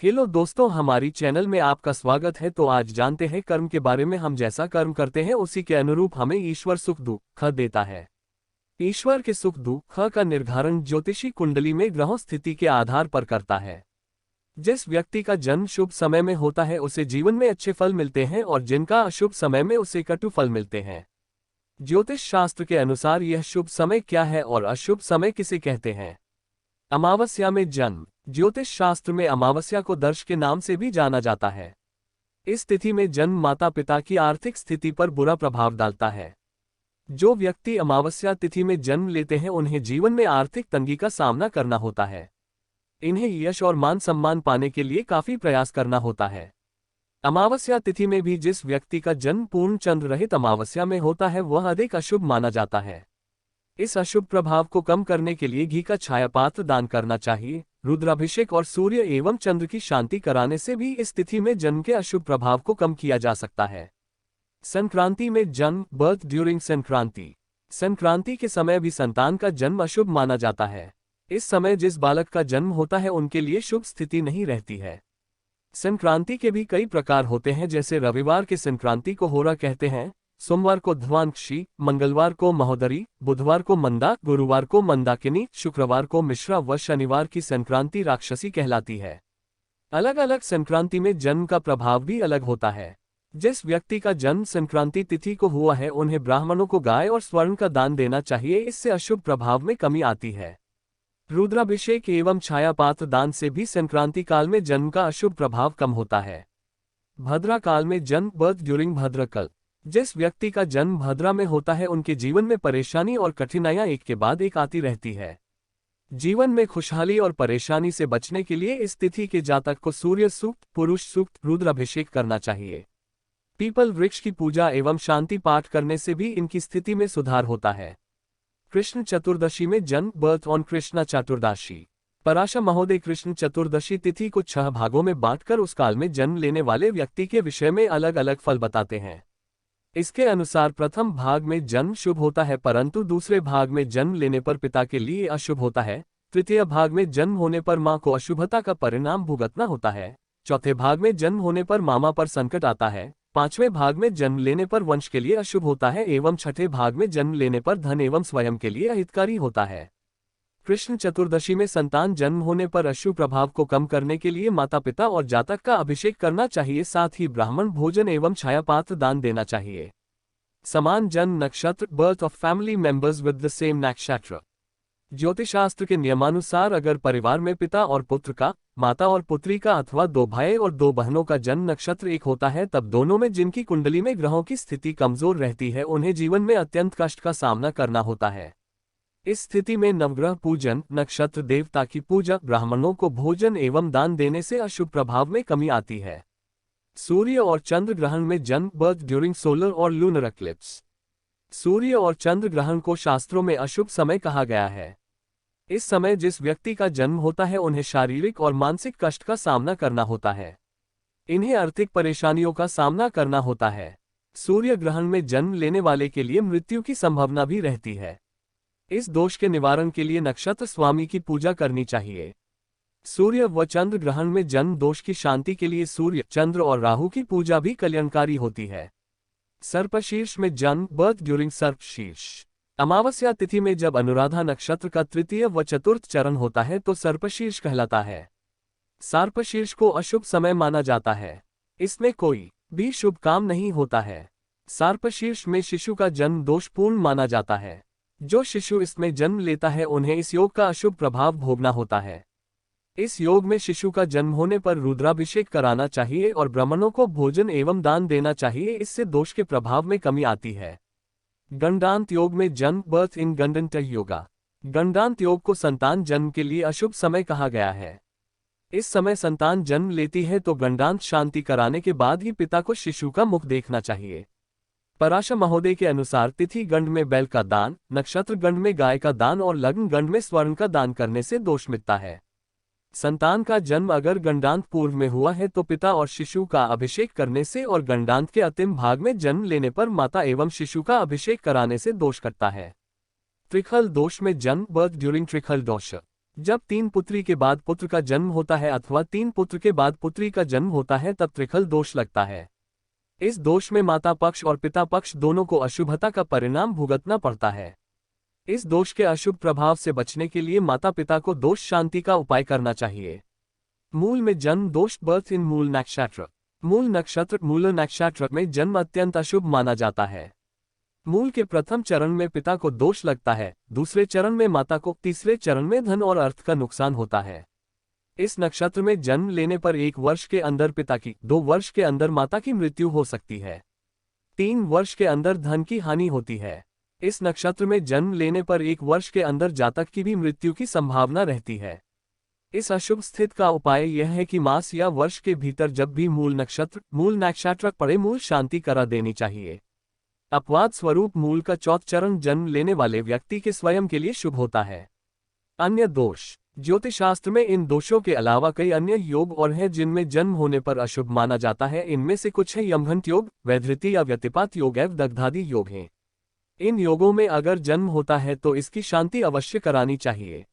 Hello दोस्तों, हमारी channel में आपका स्वागत है। तो आज जानते हैं कर्म के बारे में। हम जैसा कर्म करते हैं उसी के अनुरूप हमें ईश्वर सुख दुख देता है। ईश्वर के सुख दुख का निर्धारण ज्योतिषी कुंडली में ग्रहों स्थिति के आधार पर करता है। जिस व्यक्ति का जन्म शुभ समय में होता है उसे जीवन में अच्छे फल मिलते हैं और जिनका अशुभ समय में उसे कटु फल मिलते हैं। ज्योतिष शास्त्र के अनुसार यह शुभ समय क्या है और अशुभ समय किसे कहते हैं। अमावस्या में जन्म। ज्योतिष शास्त्र में अमावस्या को दर्श के नाम से भी जाना जाता है। इस तिथि में जन्म माता पिता की आर्थिक स्थिति पर बुरा प्रभाव डालता है। जो व्यक्ति अमावस्या तिथि में जन्म लेते हैं उन्हें जीवन में आर्थिक तंगी का सामना करना होता है। इन्हें यश और मान सम्मान पाने के लिए काफी प्रयास करना होता है। अमावस्या तिथि में भी जिस व्यक्ति का जन्म पूर्ण चंद्र रहित अमावस्या में होता है वह अधिक अशुभ माना जाता है। इस अशुभ प्रभाव को कम करने के लिए घी का छाया पात्र दान करना चाहिए। रुद्राभिषेक और सूर्य एवं चंद्र की शांति कराने से भी इस तिथि में जन्म के अशुभ प्रभाव को कम किया जा सकता है। संक्रांति में जन्म। Birth during Sankranti. संक्रांति के समय भी संतान का जन्म अशुभ माना जाता है। इस समय जिस बालक का जन्म होता है उनके लिए शुभ स्थिति नहीं रहती है। संक्रांति के भी कई प्रकार होते हैं, जैसे रविवार के संक्रांति को होरा कहते हैं, सोमवार को ध्वांक्षी, मंगलवार को महोदरी, बुधवार को मंदा, गुरुवार को मंदाकिनी, शुक्रवार को मिश्रा व शनिवार की संक्रांति राक्षसी कहलाती है। अलग अलग संक्रांति में जन्म का प्रभाव भी अलग होता है। जिस व्यक्ति का जन्म संक्रांति तिथि को हुआ है उन्हें ब्राह्मणों को गाय और स्वर्ण का दान देना चाहिए, इससे अशुभ प्रभाव में कमी आती है। रुद्राभिषेक एवं छाया पात्र दान से भी संक्रांति काल में जन्म का अशुभ प्रभाव कम होता है। भद्रा काल में जन्म। Birth during Bhadrakal. जिस व्यक्ति का जन्म भद्रा में होता है उनके जीवन में परेशानी और कठिनाइयां एक के बाद एक आती रहती है। जीवन में खुशहाली और परेशानी से बचने के लिए इस तिथि के जातक को सूर्य सूक्त, पुरुष सूक्त, रुद्राभिषेक करना चाहिए। पीपल वृक्ष की पूजा एवं शांति पाठ करने से भी इनकी स्थिति में सुधार होता है। कृष्ण चतुर्दशी में जन्म। बर्थ ऑन कृष्णा चतुर्दशी। पराशर महोदय कृष्ण चतुर्दशी तिथि को 6 भागों में बांटकर उस काल में जन्म लेने वाले व्यक्ति के विषय में अलग अलग फल बताते हैं। इसके अनुसार प्रथम भाग में जन्म शुभ होता है, परंतु दूसरे भाग में जन्म लेने पर पिता के लिए अशुभ होता है। तृतीय भाग में जन्म होने पर मां को अशुभता का परिणाम भुगतना होता है। चौथे भाग में जन्म होने पर मामा पर संकट आता है। पांचवें भाग में जन्म लेने पर वंश के लिए अशुभ होता है एवं छठे भाग में जन्म लेने पर धन एवं स्वयं के लिए अहितकारी होता है। कृष्ण चतुर्दशी में संतान जन्म होने पर अशुभ प्रभाव को कम करने के लिए माता पिता और जातक का अभिषेक करना चाहिए, साथ ही ब्राह्मण भोजन एवं छाया पात्र दान देना चाहिए। समान जन्म नक्षत्र। Birth of family members with the same नक्षत्र। ज्योतिषशास्त्र के नियमानुसार अगर परिवार में पिता और पुत्र का, माता और पुत्री का अथवा 2 भाई और 2 बहनों का जन्म नक्षत्र एक होता है तब दोनों में जिनकी कुंडली में ग्रहों की स्थिति कमजोर रहती है उन्हें जीवन में अत्यंत कष्ट का सामना करना होता है। इस स्थिति में नवग्रह पूजन, नक्षत्र देवता की पूजा, ब्राह्मणों को भोजन एवं दान देने से अशुभ प्रभाव में कमी आती है। सूर्य और चंद्र ग्रहण में जन्म। बर्थ ड्यूरिंग सोलर और लूनर एक्लिप्स। सूर्य और चंद्र ग्रहण को शास्त्रों में अशुभ समय कहा गया है। इस समय जिस व्यक्ति का जन्म होता है उन्हें शारीरिक और मानसिक कष्ट का सामना करना होता है। इन्हें आर्थिक परेशानियों का सामना करना होता है। सूर्य ग्रहण में जन्म लेने वाले के लिए मृत्यु की संभावना भी रहती है। इस दोष के निवारण के लिए नक्षत्र स्वामी की पूजा करनी चाहिए। सूर्य व चंद्र ग्रहण में जन्म दोष की शांति के लिए सूर्य, चंद्र और राहु की पूजा भी कल्याणकारी होती है। सर्पशीर्ष में जन्म। Birth during Sarpashirsha. अमावस्या तिथि में जब अनुराधा नक्षत्र का तृतीय व चतुर्थ चरण होता है तो सर्पशीर्ष कहलाता है। सर्पशीर्ष को अशुभ समय माना जाता है। इसमें कोई भी शुभ काम नहीं होता है। सर्पशीर्ष में शिशु का जन्म दोषपूर्ण माना जाता है। जो शिशु इसमें जन्म लेता है उन्हें इस योग का अशुभ प्रभाव भोगना होता है। इस योग में शिशु का जन्म होने पर रुद्राभिषेक कराना चाहिए और ब्राह्मणों को भोजन एवं दान देना चाहिए, इससे दोष के प्रभाव में कमी आती है। गंडांत योग में जन्म। Birth in गंडंत yoga. गंडांत योग को संतान जन्म के लिए अशुभ समय कहा गया है। इस समय संतान जन्म लेती है तो गंडांत शांति कराने के बाद ही पिता को शिशु का मुख देखना चाहिए। पराशर महोदय के अनुसार तिथि गंड में बैल का दान, नक्षत्र गंड में गाय का दान और लग्न गंड में स्वर्ण का दान करने से दोष मिटता है। संतान का जन्म अगर गंडांत पूर्व में हुआ है तो पिता और शिशु का अभिषेक करने से और गंडांत के अंतिम भाग में जन्म लेने पर माता एवं शिशु का अभिषेक कराने से दोष कटता है। त्रिखल दोष में जन्म। बर्थ ड्यूरिंग त्रिखल दोष। जब 3 पुत्री के बाद पुत्र का जन्म होता है अथवा 3 पुत्र के बाद पुत्री का जन्म होता है तब त्रिखल दोष लगता है। इस दोष में माता पक्ष और पिता पक्ष दोनों को अशुभता का परिणाम भुगतना पड़ता है। इस दोष के अशुभ प्रभाव से बचने के लिए माता पिता को दोष शांति का उपाय करना चाहिए। मूल में जन्म दोष, बर्थ इन मूल नक्षत्र। मूल नक्षत्र मूल नक्षत्र में जन्म अत्यंत अशुभ माना जाता है। मूल के प्रथम चरण में पिता को दोष लगता है, दूसरे चरण में माता को, तीसरे चरण में धन और अर्थ का नुकसान होता है। इस नक्षत्र में जन्म लेने पर 1 वर्ष के अंदर पिता की, 2 वर्ष के अंदर माता की मृत्यु हो सकती है, 3 वर्ष के अंदर धन की हानि होती है। इस नक्षत्र में जन्म लेने पर 1 वर्ष के अंदर जातक की भी मृत्यु की संभावना रहती है। इस अशुभ स्थिति का उपाय यह है कि मास या वर्ष के भीतर जब भी मूल नक्षत्र पड़े मूल शांति करा देनी चाहिए। अपवाद स्वरूप मूल का 4th चरण जन्म लेने वाले व्यक्ति के स्वयं के लिए शुभ होता है। अन्य दोष। ज्योतिषशास्त्र में इन दोषों के अलावा कई अन्य योग और हैं जिनमें जन्म होने पर अशुभ माना जाता है। इनमें से कुछ है यमघंट योग, वैधृति या व्यतिपात योग एवं दग्धादि योग हैं। इन योगों में अगर जन्म होता है तो इसकी शांति अवश्य करानी चाहिए।